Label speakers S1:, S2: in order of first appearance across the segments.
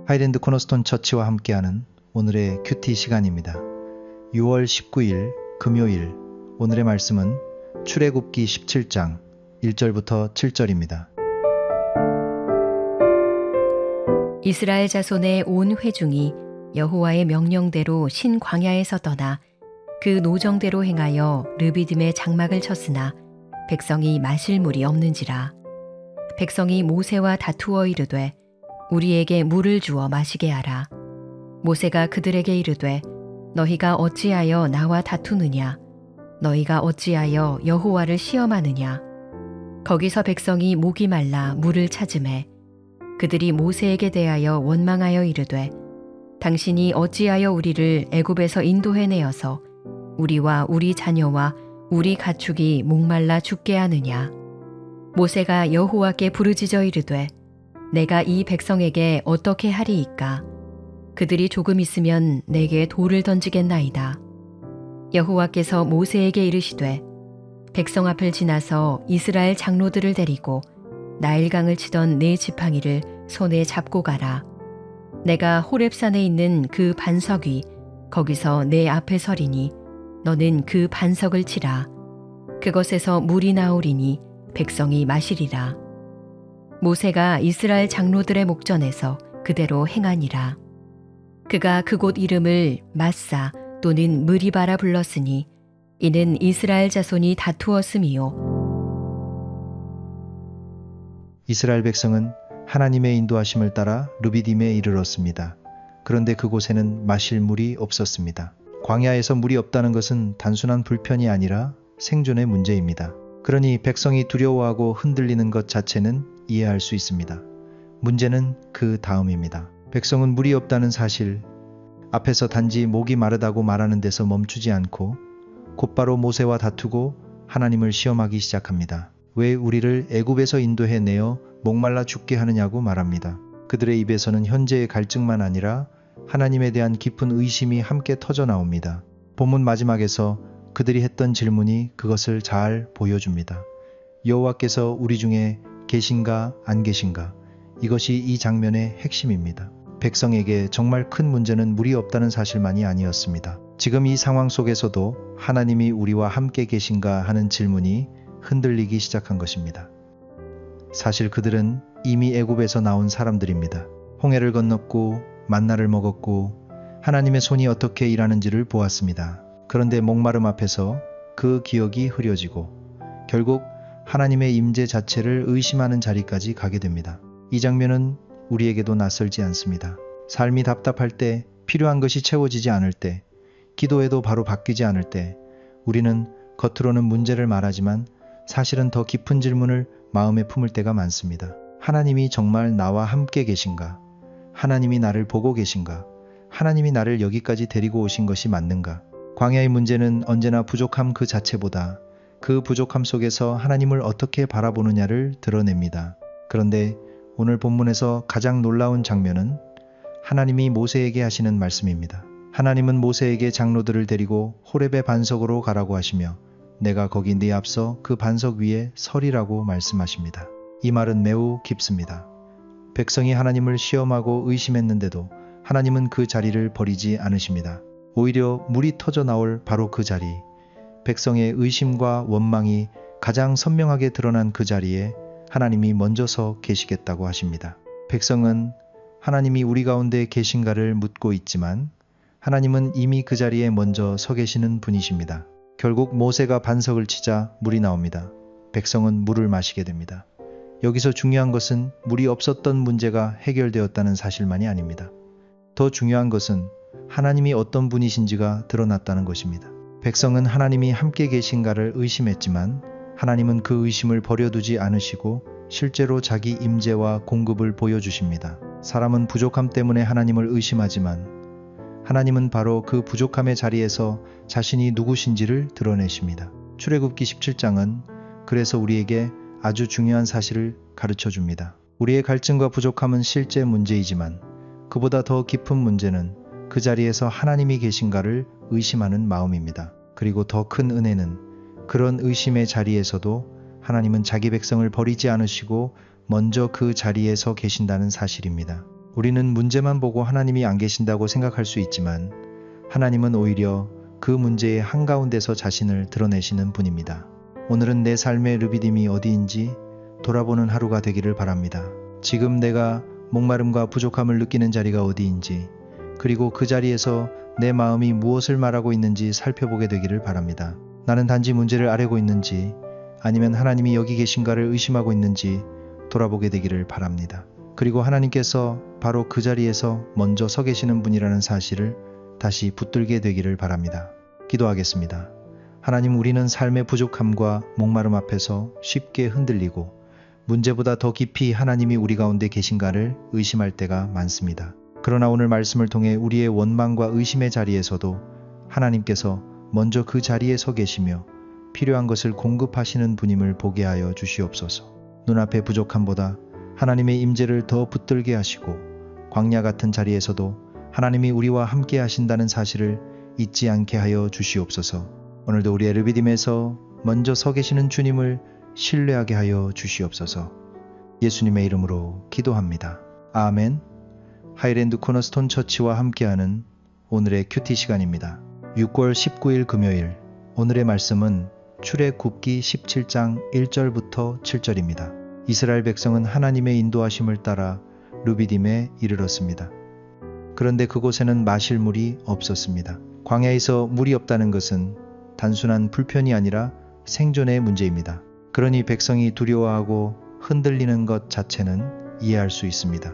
S1: 하이랜드 코너스톤 처치와 함께하는 오늘의 큐티 시간입니다. 6월 19일 금요일, 오늘의 말씀은 출애굽기 17장 1절부터 7절입니다.
S2: 이스라엘 자손의 온 회중이 여호와의 명령대로 신 광야에서 떠나 그 노정대로 행하여 르비딤의 장막을 쳤으나 백성이 마실 물이 없는지라. 백성이 모세와 다투어 이르되 우리에게 물을 주어 마시게 하라. 모세가 그들에게 이르되 너희가 어찌하여 나와 다투느냐? 너희가 어찌하여 여호와를 시험하느냐? 거기서 백성이 목이 말라 물을 찾으매 그들이 모세에게 대하여 원망하여 이르되 당신이 어찌하여 우리를 애굽에서 인도해내어서 우리와 우리 자녀와 우리 가축이 목말라 죽게 하느냐? 모세가 여호와께 부르짖어 이르되 내가 이 백성에게 어떻게 하리이까? 그들이 조금 있으면 내게 돌을 던지겠나이다. 여호와께서 모세에게 이르시되 백성 앞을 지나서 이스라엘 장로들을 데리고 나일강을 치던 네 지팡이를 손에 잡고 가라. 내가 호렙산에 있는 그 반석 위 거기서 내 앞에 서리니 너는 그 반석을 치라. 그것에서 물이 나오리니 백성이 마시리라. 모세가 이스라엘 장로들의 목전에서 그대로 행하니라. 그가 그곳 이름을 마사 또는 느리바라 불렀으니 이는 이스라엘 자손이 다투었음이요.
S1: 이스라엘 백성은 하나님의 인도하심을 따라 르비딤에 이르렀습니다. 그런데 그곳에는 마실 물이 없었습니다. 광야에서 물이 없다는 것은 단순한 불편이 아니라 생존의 문제입니다. 그러니 백성이 두려워하고 흔들리는 것 자체는 이해할 수 있습니다. 문제는 그 다음입니다. 백성은 물이 없다는 사실, 앞에서 단지 목이 마르다고 말하는 데서 멈추지 않고 곧바로 모세와 다투고 하나님을 시험하기 시작합니다. 왜 우리를 애굽에서 인도해내어 목말라 죽게 하느냐고 말합니다. 그들의 입에서는 현재의 갈증만 아니라 하나님에 대한 깊은 의심이 함께 터져 나옵니다. 본문 마지막에서 그들이 했던 질문이 그것을 잘 보여줍니다. 여호와께서 우리 중에 계신가 안 계신가? 이것이 이 장면의 핵심입니다. 백성에게 정말 큰 문제는 물이 없다는 사실만이 아니었습니다. 지금 이 상황 속에서도 하나님이 우리와 함께 계신가 하는 질문이 흔들리기 시작한 것입니다. 사실 그들은 이미 애굽에서 나온 사람들입니다. 홍해를 건넜고 만나를 먹었고 하나님의 손이 어떻게 일하는지를 보았습니다. 그런데 목마름 앞에서 그 기억이 흐려지고 결국 하나님의 임재 자체를 의심하는 자리까지 가게 됩니다. 이 장면은 우리에게도 낯설지 않습니다. 삶이 답답할 때, 필요한 것이 채워지지 않을 때, 기도해도 바로 바뀌지 않을 때 우리는 겉으로는 문제를 말하지만 사실은 더 깊은 질문을 마음에 품을 때가 많습니다. 하나님이 정말 나와 함께 계신가? 하나님이 나를 보고 계신가? 하나님이 나를 여기까지 데리고 오신 것이 맞는가? 광야의 문제는 언제나 부족함 그 자체보다 그 부족함 속에서 하나님을 어떻게 바라보느냐를 드러냅니다. 그런데 오늘 본문에서 가장 놀라운 장면은 하나님이 모세에게 하시는 말씀입니다. 하나님은 모세에게 장로들을 데리고 호렙의 반석으로 가라고 하시며 내가 거기 네 앞서 그 반석 위에 서리라고 말씀하십니다. 이 말은 매우 깊습니다. 백성이 하나님을 시험하고 의심했는데도 하나님은 그 자리를 버리지 않으십니다. 오히려 물이 터져 나올 바로 그 자리, 백성의 의심과 원망이 가장 선명하게 드러난 그 자리에 하나님이 먼저 서 계시겠다고 하십니다. 백성은 하나님이 우리 가운데 계신가를 묻고 있지만 하나님은 이미 그 자리에 먼저 서 계시는 분이십니다. 결국 모세가 반석을 치자 물이 나옵니다. 백성은 물을 마시게 됩니다. 여기서 중요한 것은 물이 없었던 문제가 해결되었다는 사실만이 아닙니다. 더 중요한 것은 하나님이 어떤 분이신지가 드러났다는 것입니다. 백성은 하나님이 함께 계신가를 의심했지만 하나님은 그 의심을 버려두지 않으시고 실제로 자기 임재와 공급을 보여주십니다. 사람은 부족함 때문에 하나님을 의심하지만 하나님은 바로 그 부족함의 자리에서 자신이 누구신지를 드러내십니다. 출애굽기 17장은 그래서 우리에게 아주 중요한 사실을 가르쳐 줍니다. 우리의 갈증과 부족함은 실제 문제이지만 그보다 더 깊은 문제는 그 자리에서 하나님이 계신가를 의심하는 마음입니다. 그리고 더 큰 은혜는 그런 의심의 자리에서도 하나님은 자기 백성을 버리지 않으시고 먼저 그 자리에 서 계신다는 사실입니다. 우리는 문제만 보고 하나님이 안 계신다고 생각할 수 있지만 하나님은 오히려 그 문제의 한가운데서 자신을 드러내시는 분입니다. 오늘은 내 삶의 르비딤이 어디인지 돌아보는 하루가 되기를 바랍니다. 지금 내가 목마름과 부족함을 느끼는 자리가 어디인지, 그리고 그 자리에서 내 마음이 무엇을 말하고 있는지 살펴보게 되기를 바랍니다. 나는 단지 문제를 앓고 있는지 아니면 하나님이 여기 계신가를 의심하고 있는지 돌아보게 되기를 바랍니다. 그리고 하나님께서 바로 그 자리에서 먼저 서 계시는 분이라는 사실을 다시 붙들게 되기를 바랍니다. 기도하겠습니다. 하나님, 우리는 삶의 부족함과 목마름 앞에서 쉽게 흔들리고 문제보다 더 깊이 하나님이 우리 가운데 계신가를 의심할 때가 많습니다. 그러나 오늘 말씀을 통해 우리의 원망과 의심의 자리에서도 하나님께서 먼저 그 자리에 서 계시며 필요한 것을 공급하시는 분임을 보게 하여 주시옵소서. 눈앞의 부족함보다 하나님의 임재를 더 붙들게 하시고 광야 같은 자리에서도 하나님이 우리와 함께 하신다는 사실을 잊지 않게 하여 주시옵소서. 오늘도 우리의 르비딤에서 먼저 서 계시는 주님을 신뢰하게 하여 주시옵소서. 예수님의 이름으로 기도합니다. 아멘. 하이랜드 코너스톤 처치와 함께하는 오늘의 큐티 시간입니다. 6월 19일 금요일, 오늘의 말씀은 출애굽기 17장 1절부터 7절입니다. 이스라엘 백성은 하나님의 인도하심을 따라 르비딤에 이르렀습니다. 그런데 그곳에는 마실 물이 없었습니다. 광야에서 물이 없다는 것은 단순한 불편이 아니라 생존의 문제입니다. 그러니 백성이 두려워하고 흔들리는 것 자체는 이해할 수 있습니다.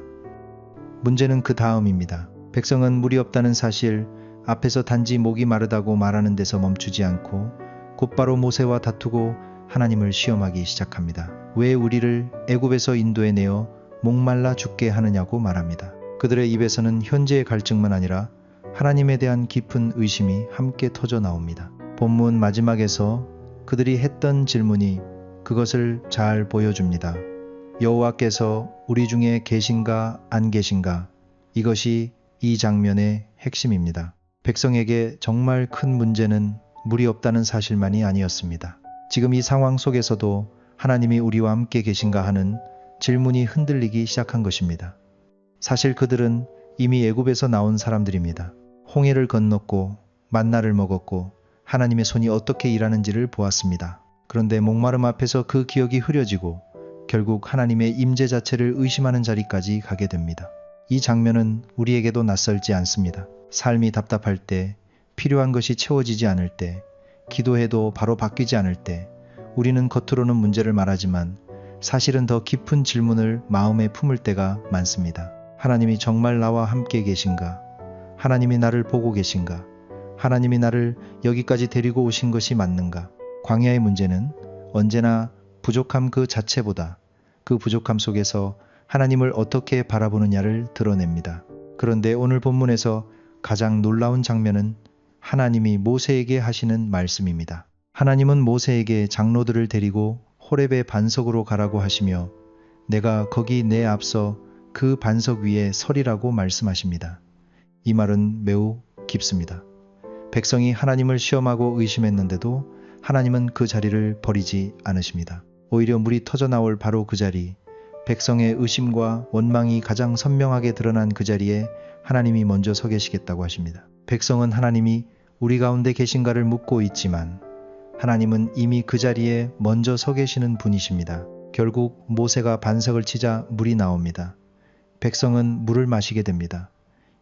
S1: 문제는 그 다음입니다. 백성은 물이 없다는 사실 앞에서 단지 목이 마르다고 말하는 데서 멈추지 않고 곧바로 모세와 다투고 하나님을 시험하기 시작합니다. 왜 우리를 애굽에서 인도해내어 목말라 죽게 하느냐고 말합니다. 그들의 입에서는 현재의 갈증만 아니라 하나님에 대한 깊은 의심이 함께 터져 나옵니다. 본문 마지막에서 그들이 했던 질문이 그것을 잘 보여줍니다. 여호와께서 우리 중에 계신가 안 계신가? 이것이 이 장면의 핵심입니다. 백성에게 정말 큰 문제는 물이 없다는 사실만이 아니었습니다. 지금 이 상황 속에서도 하나님이 우리와 함께 계신가 하는 질문이 흔들리기 시작한 것입니다. 사실 그들은 이미 애굽에서 나온 사람들입니다. 홍해를 건넜고 만나를 먹었고 하나님의 손이 어떻게 일하는지를 보았습니다. 그런데 목마름 앞에서 그 기억이 흐려지고 결국 하나님의 임재 자체를 의심하는 자리까지 가게 됩니다. 이 장면은 우리에게도 낯설지 않습니다. 삶이 답답할 때, 필요한 것이 채워지지 않을 때, 기도해도 바로 바뀌지 않을 때, 우리는 겉으로는 문제를 말하지만 사실은 더 깊은 질문을 마음에 품을 때가 많습니다. 하나님이 정말 나와 함께 계신가? 하나님이 나를 보고 계신가? 하나님이 나를 여기까지 데리고 오신 것이 맞는가? 광야의 문제는 언제나 부족함 그 자체보다 그 부족함 속에서 하나님을 어떻게 바라보느냐를 드러냅니다. 그런데 오늘 본문에서 가장 놀라운 장면은 하나님이 모세에게 하시는 말씀입니다. 하나님은 모세에게 장로들을 데리고 호렙의 반석으로 가라고 하시며 내가 거기 내 앞서 그 반석 위에 서리라고 말씀하십니다. 이 말은 매우 깊습니다. 백성이 하나님을 시험하고 의심했는데도 하나님은 그 자리를 버리지 않으십니다. 오히려 물이 터져 나올 바로 그 자리, 백성의 의심과 원망이 가장 선명하게 드러난 그 자리에 하나님이 먼저 서 계시겠다고 하십니다. 백성은 하나님이 우리 가운데 계신가를 묻고 있지만 하나님은 이미 그 자리에 먼저 서 계시는 분이십니다. 결국 모세가 반석을 치자 물이 나옵니다. 백성은 물을 마시게 됩니다.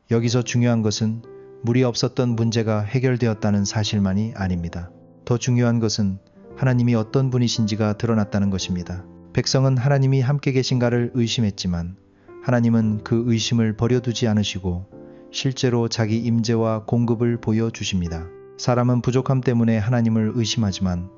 S1: 여기서 중요한 것은 물이 없었던 문제가 해결되었다는 사실만이 아닙니다. 더 중요한 것은 하나님이 어떤 분이신지가 드러났다는 것입니다. 백성은 하나님이 함께 계신가를 의심했지만 하나님은 그 의심을 버려두지 않으시고 실제로 자기 임재와 공급을 보여주십니다. 사람은 부족함 때문에 하나님을 의심하지만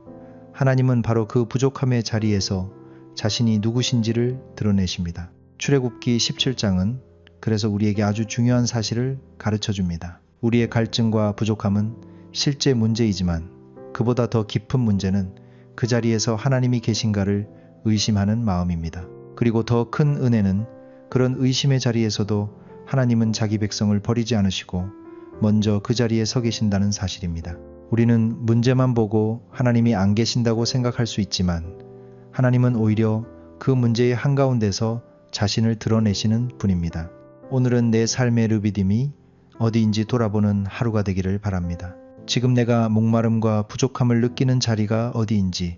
S1: 하나님은 바로 그 부족함의 자리에서 자신이 누구신지를 드러내십니다. 출애굽기 17장은 그래서 우리에게 아주 중요한 사실을 가르쳐줍니다. 우리의 갈증과 부족함은 실제 문제이지만 그보다 더 깊은 문제는 그 자리에서 하나님이 계신가를 의심하는 마음입니다. 그리고 더 큰 은혜는 그런 의심의 자리에서도 하나님은 자기 백성을 버리지 않으시고 먼저 그 자리에 서 계신다는 사실입니다. 우리는 문제만 보고 하나님이 안 계신다고 생각할 수 있지만 하나님은 오히려 그 문제의 한가운데서 자신을 드러내시는 분입니다. 오늘은 내 삶의 르비딤이 어디인지 돌아보는 하루가 되기를 바랍니다. 지금 내가 목마름과 부족함을 느끼는 자리가 어디인지,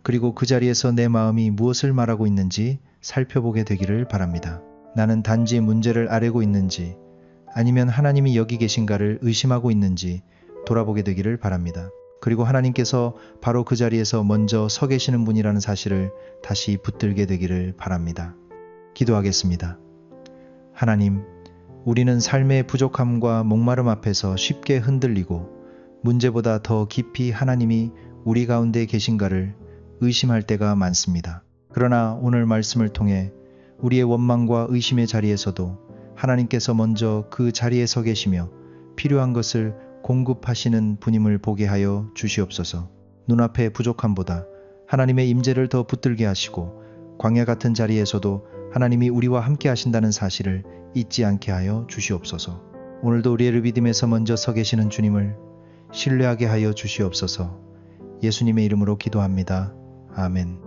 S1: 그리고 그 자리에서 내 마음이 무엇을 말하고 있는지 살펴보게 되기를 바랍니다. 나는 단지 문제를 앓고 있는지, 아니면 하나님이 여기 계신가를 의심하고 있는지 돌아보게 되기를 바랍니다. 그리고 하나님께서 바로 그 자리에서 먼저 서 계시는 분이라는 사실을 다시 붙들게 되기를 바랍니다. 기도하겠습니다. 하나님, 우리는 삶의 부족함과 목마름 앞에서 쉽게 흔들리고 문제보다 더 깊이 하나님이 우리 가운데 계신가를 의심할 때가 많습니다. 그러나 오늘 말씀을 통해 우리의 원망과 의심의 자리에서도 하나님께서 먼저 그 자리에 서 계시며 필요한 것을 공급하시는 분임을 보게 하여 주시옵소서. 눈앞의 부족함보다 하나님의 임재를 더 붙들게 하시고 광야 같은 자리에서도 하나님이 우리와 함께 하신다는 사실을 잊지 않게 하여 주시옵소서. 오늘도 우리의 르비딤에서 먼저 서 계시는 주님을 신뢰하게 하여 주시옵소서. 예수님의 이름으로 기도합니다. 아멘.